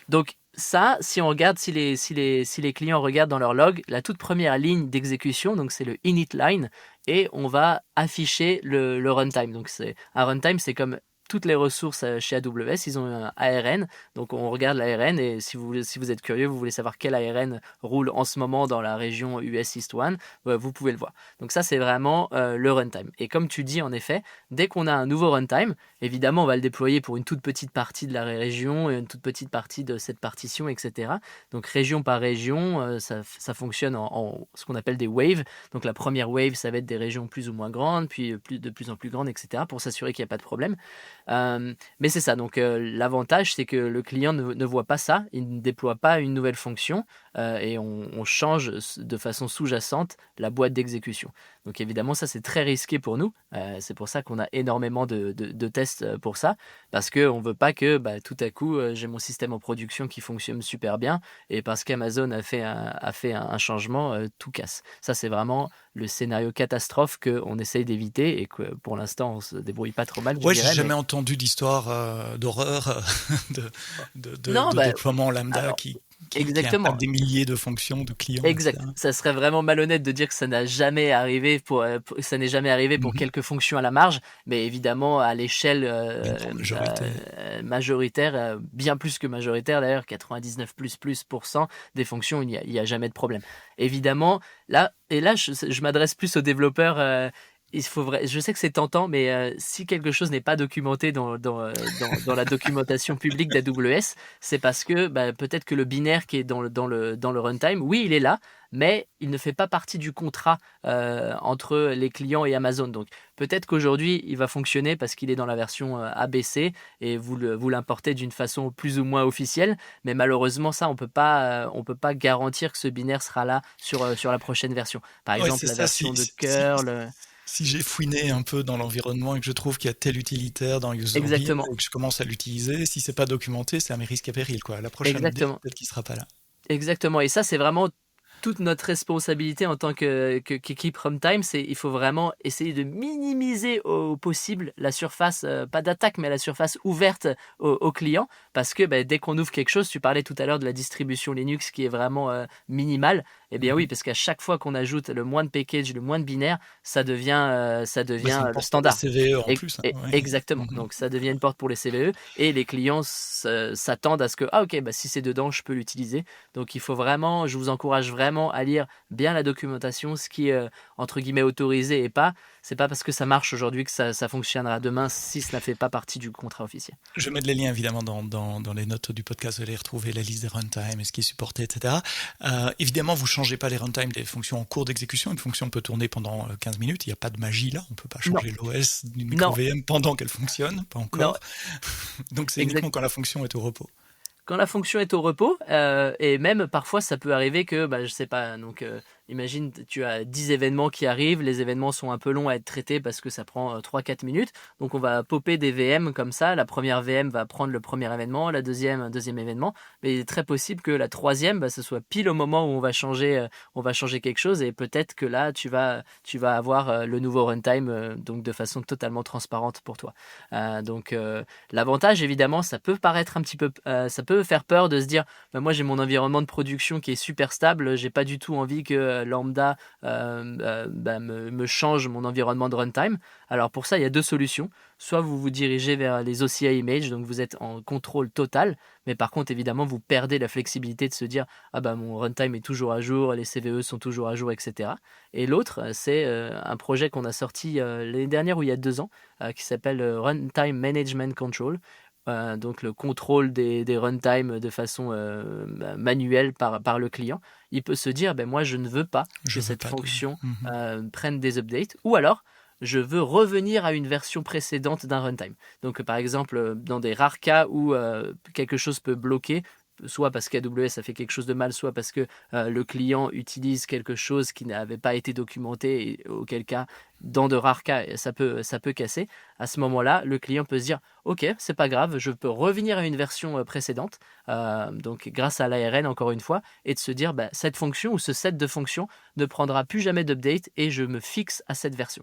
Donc ça, si on regarde, si les clients regardent dans leur log, la toute première ligne d'exécution, donc c'est le init line, et on va afficher le runtime. Donc un runtime, c'est comme toutes les ressources chez AWS, ils ont un ARN, donc on regarde l'ARN et si vous êtes curieux, vous voulez savoir quel ARN roule en ce moment dans la région US East 1, vous pouvez le voir. Donc ça, c'est vraiment le runtime. Et comme tu dis, en effet, dès qu'on a un nouveau runtime, évidemment, on va le déployer pour une toute petite partie de la région et une toute petite partie de cette partition, etc. Donc région par région, ça fonctionne en ce qu'on appelle des waves. Donc la première wave, ça va être des régions plus ou moins grandes, puis de plus en plus grandes, etc. pour s'assurer qu'il n'y a pas de problème. Mais c'est ça, donc l'avantage c'est que le client ne voit pas ça, il ne déploie pas une nouvelle fonction et on change de façon sous-jacente la boîte d'exécution. Donc évidemment ça c'est très risqué pour nous, c'est pour ça qu'on a énormément de tests pour ça, parce qu'on ne veut pas que tout à coup j'ai mon système en production qui fonctionne super bien et parce qu'Amazon a fait un changement, tout casse. Ça c'est vraiment le scénario catastrophe qu'on essaye d'éviter et que pour l'instant on se débrouille pas trop mal. Ouais, j'ai jamais entendu d'histoire d'horreur de déploiement lambda qui impacte des milliers de fonctions de clients. Exact. Etc. Ça serait vraiment malhonnête de dire que ça n'est jamais arrivé pour quelques fonctions à la marge, mais évidemment à l'échelle majoritaire, bien plus que majoritaire d'ailleurs, 99% des fonctions, il n'y a jamais de problème. Évidemment, là je m'adresse plus aux développeurs. Je sais que c'est tentant, mais si quelque chose n'est pas documenté dans la documentation publique d'AWS, c'est parce que peut-être que le binaire qui est dans le runtime, oui, il est là, mais il ne fait pas partie du contrat entre les clients et Amazon. Donc peut-être qu'aujourd'hui, il va fonctionner parce qu'il est dans la version ABC et vous l'importez d'une façon plus ou moins officielle, mais malheureusement, ça, on peut pas garantir que ce binaire sera là sur la prochaine version. Par exemple, la version de curl... Si j'ai fouiné un peu dans l'environnement et que je trouve qu'il y a tel utilitaire dans user et que je commence à l'utiliser, si c'est pas documenté, c'est à mes risques et périls, quoi. La prochaine peut-être qu'il sera pas là. Exactement. Et ça, c'est vraiment toute notre responsabilité en tant qu'équipe runtime, il faut vraiment essayer de minimiser au possible la surface, pas d'attaque, mais la surface ouverte aux clients, parce que dès qu'on ouvre quelque chose, tu parlais tout à l'heure de la distribution Linux qui est vraiment minimale, eh bien oui, parce qu'à chaque fois qu'on ajoute le moins de package, le moins de binaire, ça devient le standard. CVE en plus. Ouais. Exactement. Donc ça devient une porte pour les CVE et les clients s'attendent à ce que si c'est dedans, je peux l'utiliser. Donc il faut vraiment, je vous encourage vraiment à lire bien la documentation, ce qui est entre guillemets autorisé et pas. C'est pas parce que ça marche aujourd'hui que ça fonctionnera demain si ça ne fait pas partie du contrat officiel. Je mets les liens évidemment dans les notes du podcast, vous allez retrouver la liste des runtime et ce qui est supporté, etc. Évidemment, vous ne changez pas les runtime des fonctions en cours d'exécution. Une fonction peut tourner pendant 15 minutes. Il n'y a pas de magie là. On ne peut pas changer l'OS d'une micro-VM pendant qu'elle fonctionne. Pas encore. Donc c'est uniquement quand la fonction est au repos. Quand la fonction est au repos, et même parfois ça peut arriver que, je sais pas, donc imagine tu as 10 événements qui arrivent, les événements sont un peu longs à être traités parce que ça prend 3-4 minutes, donc on va popper des VM comme ça, la première VM va prendre le premier événement, la deuxième un deuxième événement, mais il est très possible que la troisième, ce soit pile au moment où on va changer quelque chose et peut-être que là tu vas avoir le nouveau runtime donc de façon totalement transparente pour toi. Donc l'avantage évidemment, ça peut paraître un petit peu, ça peut faire peur de se dire moi j'ai mon environnement de production qui est super stable, j'ai pas du tout envie que Lambda me change mon environnement de runtime. Alors pour ça il y a deux solutions, soit vous vous dirigez vers les OCI Image, donc vous êtes en contrôle total, mais par contre évidemment vous perdez la flexibilité de se dire mon runtime est toujours à jour, les CVE sont toujours à jour, etc. Et l'autre c'est un projet qu'on a sorti l'année dernière ou il y a 2 ans qui s'appelle Runtime Management Control. Donc le contrôle des runtime de façon manuelle par le client, il peut se dire moi je ne veux pas que cette fonction prenne des updates, ou alors je veux revenir à une version précédente d'un runtime. Donc par exemple, dans des rares cas où quelque chose peut bloquer, soit parce qu'AWS a fait quelque chose de mal, soit parce que le client utilise quelque chose qui n'avait pas été documenté, et auquel cas, dans de rares cas, ça peut casser. À ce moment-là, le client peut se dire « Ok, c'est pas grave, je peux revenir à une version précédente, donc grâce à l'ARN encore une fois, et de se dire cette fonction ou ce set de fonctions ne prendra plus jamais d'update et je me fixe à cette version. »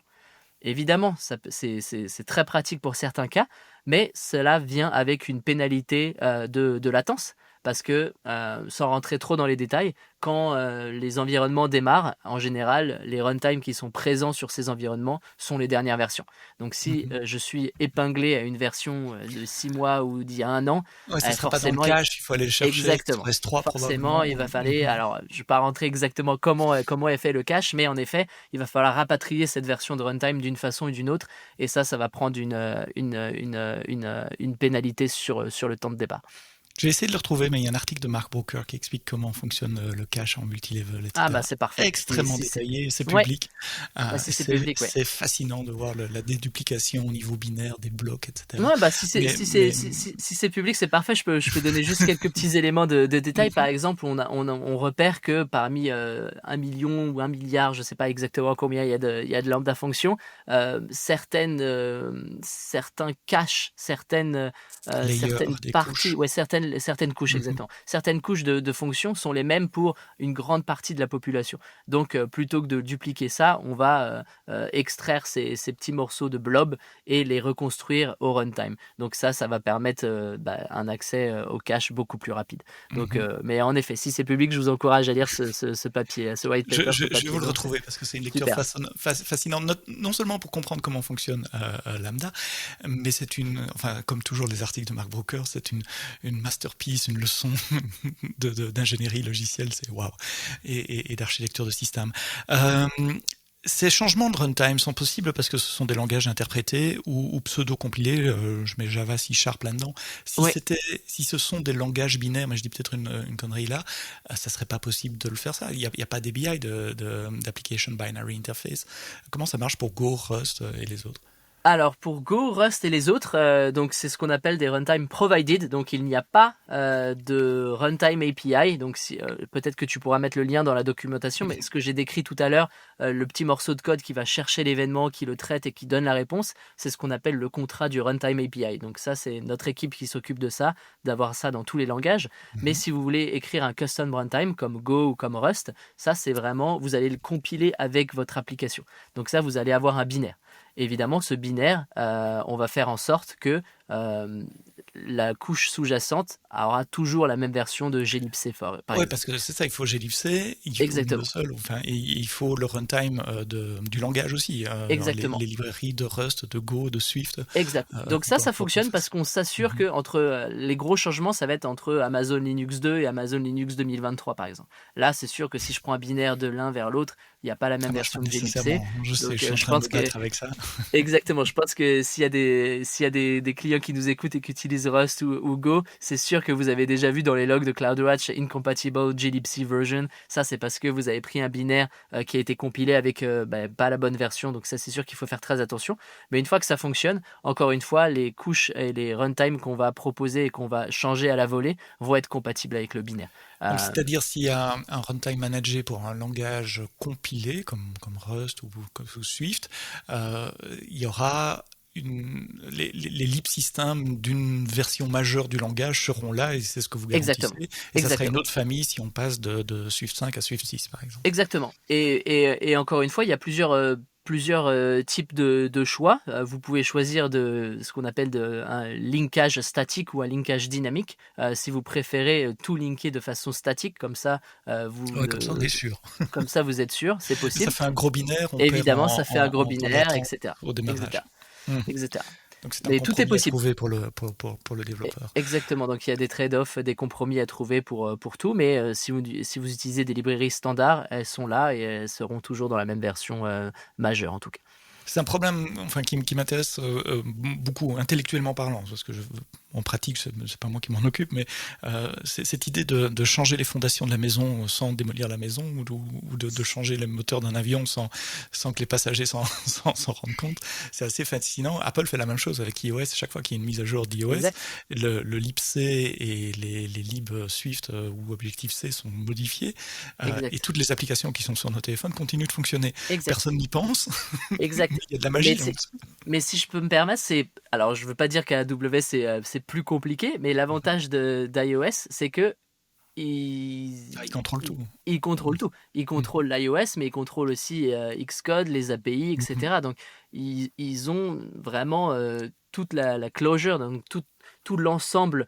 Évidemment, c'est très pratique pour certains cas, mais cela vient avec une pénalité de latence. Parce que, sans rentrer trop dans les détails, quand les environnements démarrent, en général, les runtimes qui sont présents sur ces environnements sont les dernières versions. Donc si je suis épinglé à une version de 6 mois ou d'il y a 1 an, ça ne sera pas dans le cache, il faut aller le chercher. Exactement. S3 Forcément, il va falloir. Alors, je ne vais pas rentrer exactement comment est fait le cache, mais en effet, il va falloir rapatrier cette version de runtime d'une façon ou d'une autre, et ça va prendre une pénalité sur le temps de départ. J'ai essayé de le retrouver, mais il y a un article de Mark Brooker qui explique comment fonctionne le cache en multilevel, etc. C'est parfait. Extrêmement détaillé, c'est public. Ouais. C'est fascinant de voir la déduplication au niveau binaire des blocs, etc. Ouais, si c'est public, c'est parfait. Je peux donner juste quelques petits éléments de détail. Par exemple, on repère que parmi 1 million ou 1 milliard, je ne sais pas exactement combien il y a de lambda fonctions, certains caches, certaines parties, certaines couches, exactement. Certaines couches de fonctions sont les mêmes pour une grande partie de la population. Donc, plutôt que de dupliquer ça, on va extraire ces petits morceaux de blob et les reconstruire au runtime. Donc ça va permettre un accès au cache beaucoup plus rapide. Donc, mais en effet, si c'est public, je vous encourage à lire ce papier, ce white paper. Je vais vous le retrouver parce que c'est une lecture fascinante, non seulement pour comprendre comment fonctionne Lambda, mais comme toujours les articles de Mark Brooker, c'est une masterpiece, une leçon d'ingénierie logicielle, c'est waouh, et d'architecture de système. Ces changements de runtime sont possibles parce que ce sont des langages interprétés ou pseudo-compilés. Je mets Java, C# là-dedans. Si ce sont des langages binaires, mais je dis peut-être une connerie là, ça serait pas possible de le faire ça. Il y a pas d'API d'Application Binary Interface. Comment ça marche pour Go, Rust et les autres? Alors pour Go, Rust et les autres, donc c'est ce qu'on appelle des runtime provided. Donc il n'y a pas de runtime API. Donc peut-être que tu pourras mettre le lien dans la documentation, mais ce que j'ai décrit tout à l'heure, le petit morceau de code qui va chercher l'événement, qui le traite et qui donne la réponse, c'est ce qu'on appelle le contrat du runtime API. Donc ça, c'est notre équipe qui s'occupe de ça, d'avoir ça dans tous les langages. Mais si vous voulez écrire un custom runtime comme Go ou comme Rust, ça c'est vraiment, vous allez le compiler avec votre application. Donc ça, vous allez avoir un binaire. Évidemment, ce binaire, on va faire en sorte que la couche sous-jacente aura toujours la même version de glibc. Oui, parce que c'est ça, il faut glibc, il faut il faut le runtime du langage aussi. Exactement. Les librairies de Rust, de Go, de Swift. Exact. Donc ça fonctionne parce qu'on s'assure que entre les gros changements, ça va être entre Amazon Linux 2 et Amazon Linux 2023, par exemple. Là, c'est sûr que si je prends un binaire de l'un vers l'autre, il n'y a pas la même version de glibc. Je sais, je suis en train de me battre avec ça. Exactement. Je pense que s'il y a des clients qui nous écoutent et qui utilisent Rust ou Go, c'est sûr que vous avez déjà vu dans les logs de CloudWatch Incompatible glibc version. Ça, c'est parce que vous avez pris un binaire qui a été compilé avec pas la bonne version. Donc ça, c'est sûr qu'il faut faire très attention. Mais une fois que ça fonctionne, encore une fois, les couches et les runtimes qu'on va proposer et qu'on va changer à la volée vont être compatibles avec le binaire. Donc, c'est-à-dire s'il y a un runtime managé pour un langage compilé comme Rust ou Swift, il y aura les libsystems d'une version majeure du langage seront là et c'est ce que vous garantissez. Exactement. Et ça serait une autre famille si on passe de Swift 5 à Swift 6 par exemple. Exactement. Et encore une fois, il y a plusieurs types de choix. Vous pouvez choisir ce qu'on appelle un linkage statique ou un linkage dynamique. Si vous préférez tout linker de façon statique, comme ça, comme ça on est sûr. Comme ça, vous êtes sûr, c'est possible. Ça fait un gros binaire. Évidemment, ça fait un gros binaire, etc. Au démarrage. Etc. Donc c'est un compromis à trouver pour le développeur. Exactement, donc il y a des trade-offs, des compromis à trouver pour tout, mais si vous utilisez des librairies standards, elles sont là et elles seront toujours dans la même version majeure en tout cas. C'est un problème enfin, qui m'intéresse beaucoup, intellectuellement parlant, parce que en pratique, c'est pas moi qui m'en occupe, mais c'est cette idée de changer les fondations de la maison sans démolir la maison, ou de changer le moteur d'un avion sans que les passagers s'en rendent compte. C'est assez fascinant. Apple fait la même chose avec iOS. Chaque fois qu'il y a une mise à jour d'iOS, Exact. le libc et les libs Swift ou Objective-C sont modifiés, et Exact. toutes les applications qui sont sur nos téléphones continuent de fonctionner. Exact. Personne n'y pense. Exact. Il y a de la magie. Mais si je peux me permettre, alors je veux pas dire qu'à AWS c'est plus compliqué, mais l'avantage d'iOS, c'est que il contrôle tout. Il contrôle tout. Il contrôle l'iOS, mais il contrôle aussi Xcode, les API, etc. Donc ils ont vraiment toute la closure, donc tout l'ensemble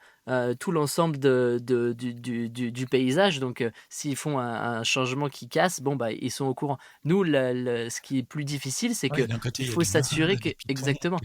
du paysage. Donc s'ils font un changement qui casse, bon bah ils sont au courant. Nous, ce qui est plus difficile, c'est que il faut s'assurer que exactement.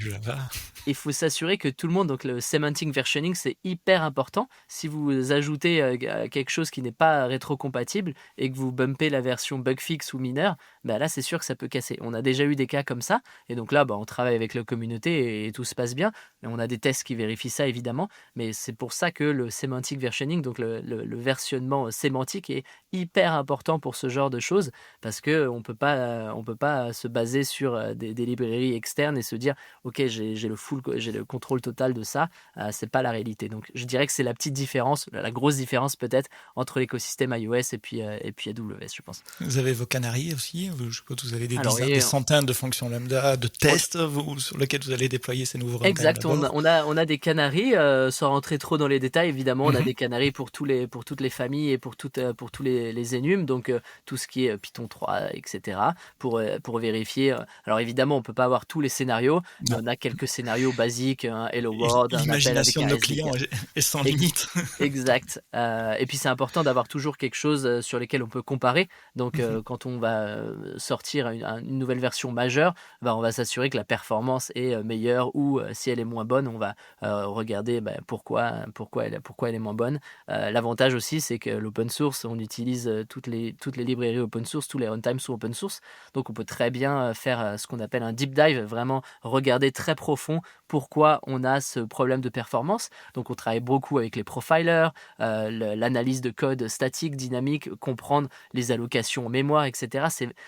Il faut s'assurer que tout le monde, donc le semantic versioning, c'est hyper important. Si vous ajoutez quelque chose qui n'est pas rétrocompatible et que vous bumpez la version bug fix ou mineur, bah là c'est sûr que ça peut casser. On a déjà eu des cas comme ça, et donc là on travaille avec la communauté et tout se passe bien. Mais on a des tests qui vérifient ça évidemment, mais c'est pour ça que le semantic versioning, donc le versionnement sémantique, est hyper important pour ce genre de choses, parce que on peut pas se baser sur des librairies externes et se dire ok j'ai le contrôle total de ça. C'est pas la réalité. Donc je dirais que c'est la petite différence, la grosse différence peut-être entre l'écosystème iOS et puis AWS, je pense. Vous avez vos canaries aussi, je suppose que vous avez des centaines de fonctions lambda, de tests sur lesquels vous allez déployer ces nouveaux runtimes. Exact, on a des canaries, sans rentrer trop dans les détails évidemment, on a des canaries pour toutes les familles et pour tous les enums, donc tout ce qui est Python 3, etc. pour vérifier. Alors évidemment on peut pas avoir tous les scénarios, mais on a quelques scénarios basiques, Hello World, l'imagination de nos clients est sans limite. Exact. Et puis c'est important d'avoir toujours quelque chose sur lesquels on peut comparer. Donc quand on va sortir une nouvelle version majeure, on va s'assurer que la performance est meilleure, ou si elle est moins bonne, on va regarder pourquoi elle est moins bonne. L'avantage aussi, c'est que l'open source, on utilise toutes les librairies open source, tous les runtimes sont open source, donc on peut très bien faire ce qu'on appelle un deep dive, vraiment regarder très profond pourquoi on a ce problème de performance. Donc on travaille beaucoup avec les profilers, l'analyse de code statique, dynamique, comprendre les allocations en mémoire, etc.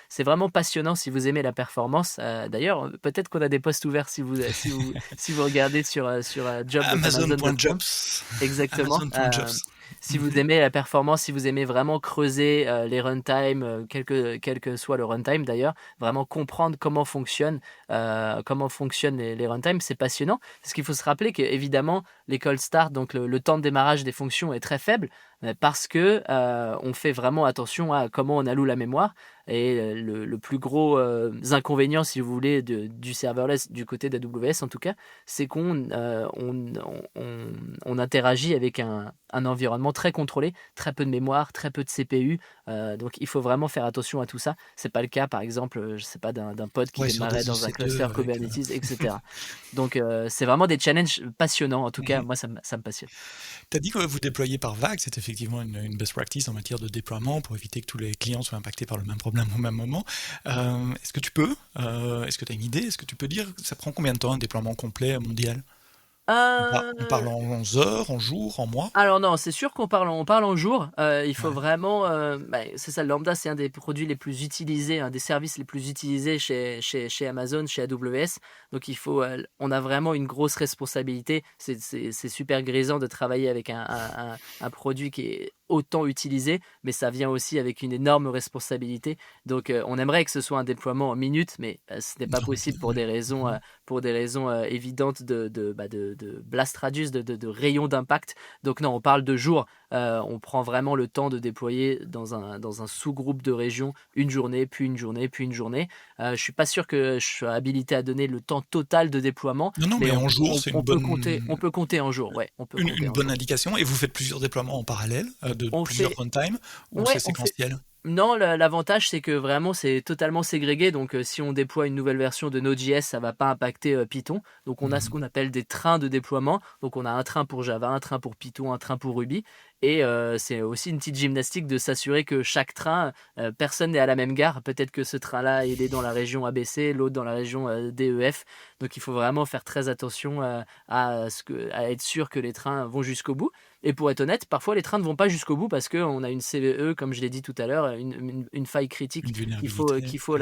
C'est vraiment passionnant si vous aimez la performance. D'ailleurs, peut-être qu'on a des postes ouverts si vous regardez sur Amazon.jobs. Exactement. Amazon.jobs. Si vous aimez la performance, si vous aimez vraiment creuser les runtimes, quel que soit le runtime d'ailleurs, vraiment comprendre comment fonctionnent les runtimes, c'est passionnant. Parce qu'il faut se rappeler qu'évidemment, les cold start, donc le temps de démarrage des fonctions est très faible, parce que on fait vraiment attention à comment on alloue la mémoire. Et le plus gros inconvénient, si vous voulez, du serverless du côté d'AWS en tout cas, c'est qu'on interagit avec un environnement très contrôlé, très peu de mémoire, très peu de CPU, donc il faut vraiment faire attention à tout ça. C'est pas le cas par exemple, je sais pas, d'un pod qui démarrait dans un cluster Kubernetes, etc. Donc c'est vraiment des challenges passionnants, en tout cas moi ça me passionne. Tu as dit que vous déployez par vague, c'est effectivement une best practice en matière de déploiement pour éviter que tous les clients soient impactés par le même problème au même moment. Est-ce que tu peux, est-ce que tu as une idée, est-ce que tu peux dire ça prend combien de temps un déploiement complet mondial? On parle en heures, en jours, en mois? Alors non, c'est sûr qu'on parle en jours. Il faut vraiment... c'est ça, le Lambda, c'est un des produits les plus utilisés, un des services les plus utilisés chez Amazon, chez AWS. Donc on a vraiment une grosse responsabilité. C'est super grisant de travailler avec un produit qui est autant utilisé, mais ça vient aussi avec une énorme responsabilité. Donc on aimerait que ce soit un déploiement en minutes, mais ce n'est pas possible pour des raisons évidentes de blast radius, de rayon d'impact. Donc non, on parle de jours. On prend vraiment le temps de déployer dans un sous-groupe de régions une journée, puis une journée, puis une journée. Je suis pas sûr que je sois habilité à donner le temps total de déploiement. Non, mais en jours, c'est une bonne... On peut compter en jours, ouais. Une bonne indication. Et vous faites plusieurs déploiements en parallèle de plusieurs runtimes, ou c'est séquentiel? Non, l'avantage c'est que vraiment c'est totalement ségrégué. Donc si on déploie une nouvelle version de Node.js, ça va pas impacter Python. Donc on a ce qu'on appelle des trains de déploiement. Donc on a un train pour Java, un train pour Python, un train pour Ruby. Et c'est aussi une petite gymnastique de s'assurer que chaque train, personne n'est à la même gare. Peut-être que ce train-là, il est dans la région ABC, l'autre dans la région DEF. Donc il faut vraiment faire très attention à être sûr que les trains vont jusqu'au bout. Et pour être honnête, parfois les trains ne vont pas jusqu'au bout parce qu'on a une CVE, comme je l'ai dit tout à l'heure, une faille critique qu'il faut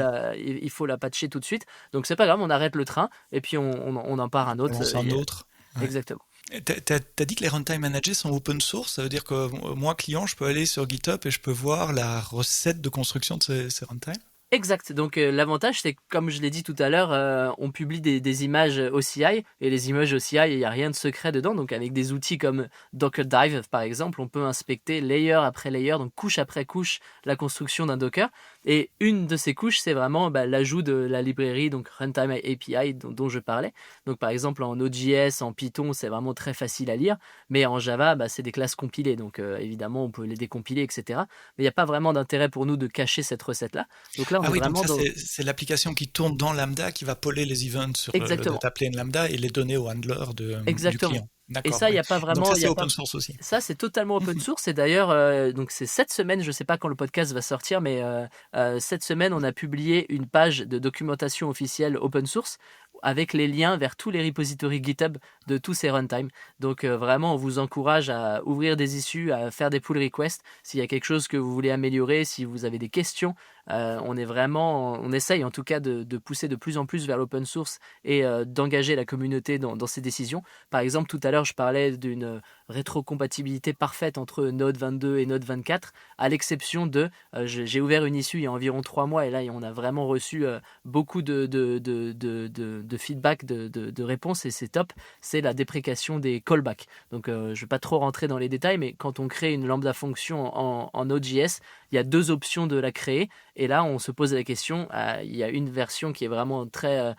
la patcher tout de suite. Donc c'est pas grave, on arrête le train et puis on en part un autre. On lance un autre. Ouais. Exactement. T'as dit que les runtime managers sont open source, ça veut dire que moi, client, je peux aller sur GitHub et je peux voir la recette de construction de ces runtime? Exact. Donc l'avantage, c'est que comme je l'ai dit tout à l'heure, on publie des images OCI et les images OCI, il n'y a rien de secret dedans. Donc avec des outils comme Docker Dive, par exemple, on peut inspecter layer après layer, donc couche après couche, la construction d'un Docker. Et une de ces couches, c'est vraiment l'ajout de la librairie, donc Runtime API dont je parlais. Donc par exemple en Node.js, en Python, c'est vraiment très facile à lire, mais en Java, c'est des classes compilées. Donc évidemment, on peut les décompiler, etc. Mais il n'y a pas vraiment d'intérêt pour nous de cacher cette recette-là. Donc là, donc ça, c'est l'application qui tourne dans Lambda qui va poller les events sur le data plane Lambda et les donner au handler du client. Et ça, il n'y a pas vraiment. Donc ça, c'est open source aussi. Ça, c'est totalement open source. Et d'ailleurs, donc c'est cette semaine, je ne sais pas quand le podcast va sortir, mais cette semaine, on a publié une page de documentation officielle open source avec les liens vers tous les repositories GitHub de tous ces runtime. Donc vraiment, on vous encourage à ouvrir des issues, à faire des pull requests. S'il y a quelque chose que vous voulez améliorer, si vous avez des questions, on essaye en tout cas de pousser de plus en plus vers l'open source et d'engager la communauté dans ces décisions. Par exemple, tout à l'heure, je parlais d'une rétrocompatibilité parfaite entre Node 22 et Node 24, à l'exception de, j'ai ouvert une issue il y a environ 3 mois et là, on a vraiment reçu beaucoup de feedback, de réponses et c'est top, c'est la déprécation des callbacks. Donc, je ne vais pas trop rentrer dans les détails, mais quand on crée une lambda fonction en Node.js, il y a 2 options de la créer. Et là, on se pose la question, il y a une version qui est vraiment très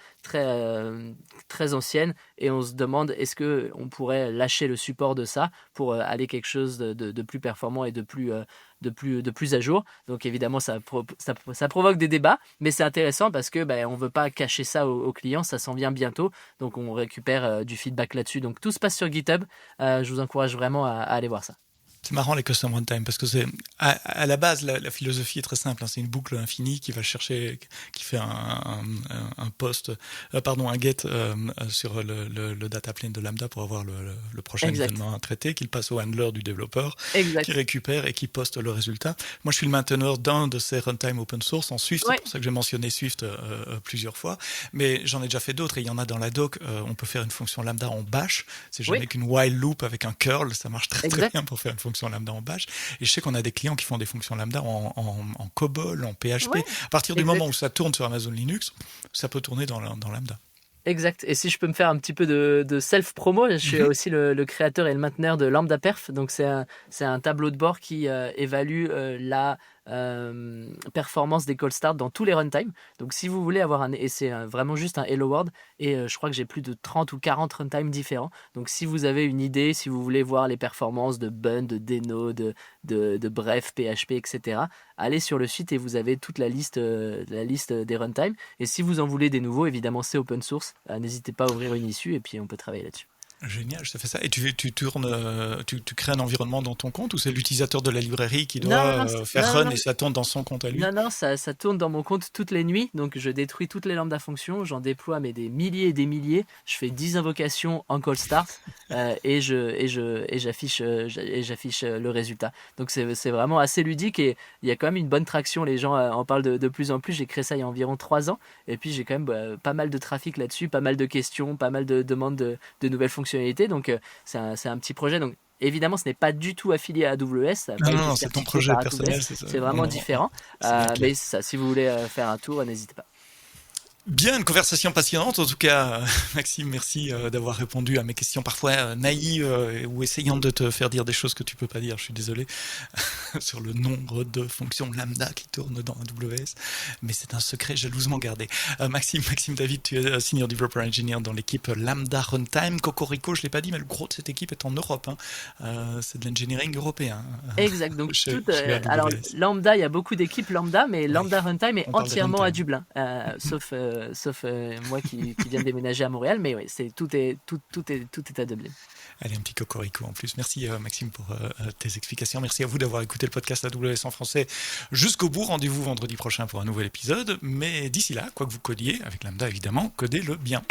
ancienne et on se demande est-ce qu'on pourrait lâcher le support de ça pour aller quelque chose de plus performant et de plus à jour. Donc évidemment, ça provoque des débats, mais c'est intéressant parce que on ne veut pas cacher ça aux clients, ça s'en vient bientôt. Donc on récupère du feedback là-dessus. Donc tout se passe sur GitHub. Je vous encourage vraiment à aller voir ça. C'est marrant les custom runtime parce que c'est à la base la philosophie est très simple, c'est une boucle infinie qui va chercher, qui fait un post, un get sur le data plane de Lambda pour avoir le prochain événement à traiter, qu'il passe au handler du développeur, qui récupère et qui poste le résultat. Moi, je suis le mainteneur d'un de ces runtime open source en Swift, c'est pour ça que j'ai mentionné Swift plusieurs fois, mais j'en ai déjà fait d'autres et il y en a dans la doc. On peut faire une fonction Lambda en bash, c'est jamais qu'une while loop avec un curl, ça marche très bien pour faire une fonction Lambda en bash. Et je sais qu'on a des clients qui font des fonctions Lambda en COBOL, en PHP. À partir du moment où ça tourne sur Amazon Linux, ça peut tourner dans Lambda. Exact. Et si je peux me faire un petit peu de self-promo, je suis aussi le créateur et le mainteneur de Lambda Perf. Donc c'est un tableau de bord qui évalue la performance des call start dans tous les runtime. Donc si vous voulez avoir et c'est vraiment juste un Hello World et je crois que j'ai plus de 30 ou 40 runtime différents. Donc si vous avez une idée, si vous voulez voir les performances de Bun, de Deno, de Bref, PHP, etc., allez sur le site et vous avez toute la liste des runtime. Et si vous en voulez des nouveaux, évidemment c'est open source. N'hésitez pas à ouvrir une issue et puis on peut travailler là-dessus. Génial, ça fait ça. Et tu crées un environnement dans ton compte ou c'est l'utilisateur de la librairie qui doit faire run et ça tourne dans son compte à lui? Non, ça tourne dans mon compte toutes les nuits. Donc je détruis toutes les lambda fonctions, j'en déploie des milliers et des milliers. Je fais 10 invocations en call start et j'affiche le résultat. Donc c'est vraiment assez ludique et il y a quand même une bonne traction. Les gens en parlent de plus en plus. J'ai créé ça il y a environ 3 ans et puis j'ai quand même pas mal de trafic là-dessus, pas mal de questions, pas mal de demandes de nouvelles fonctionnalités. Donc c'est un petit projet. Donc évidemment, ce n'est pas du tout affilié à AWS. Non, c'est ton projet personnel, c'est ça. C'est vraiment différent. Mais ça, si vous voulez faire un tour, n'hésitez pas. Bien, une conversation passionnante. En tout cas, Maxime, merci d'avoir répondu à mes questions parfois naïves ou essayant de te faire dire des choses que tu peux pas dire. Je suis désolé. sur le nombre de fonctions lambda qui tournent dans AWS, mais c'est un secret jalousement gardé. Maxime David, tu es Senior Developer Engineer dans l'équipe Lambda Runtime. Cocorico, je ne l'ai pas dit, mais le gros de cette équipe est en Europe. C'est de l'engineering européen. Exact. Donc, alors, Lambda, il y a beaucoup d'équipes Lambda, mais Lambda Runtime est entièrement à Dublin. Sauf moi qui viens de déménager à Montréal, mais oui, tout est à Dublin. Allez, un petit cocorico en plus. Merci Maxime pour tes explications. Merci à vous d'avoir écouté le podcast AWS en français jusqu'au bout. Rendez-vous vendredi prochain pour un nouvel épisode. Mais d'ici là, quoi que vous codiez, avec Lambda évidemment, codez-le bien.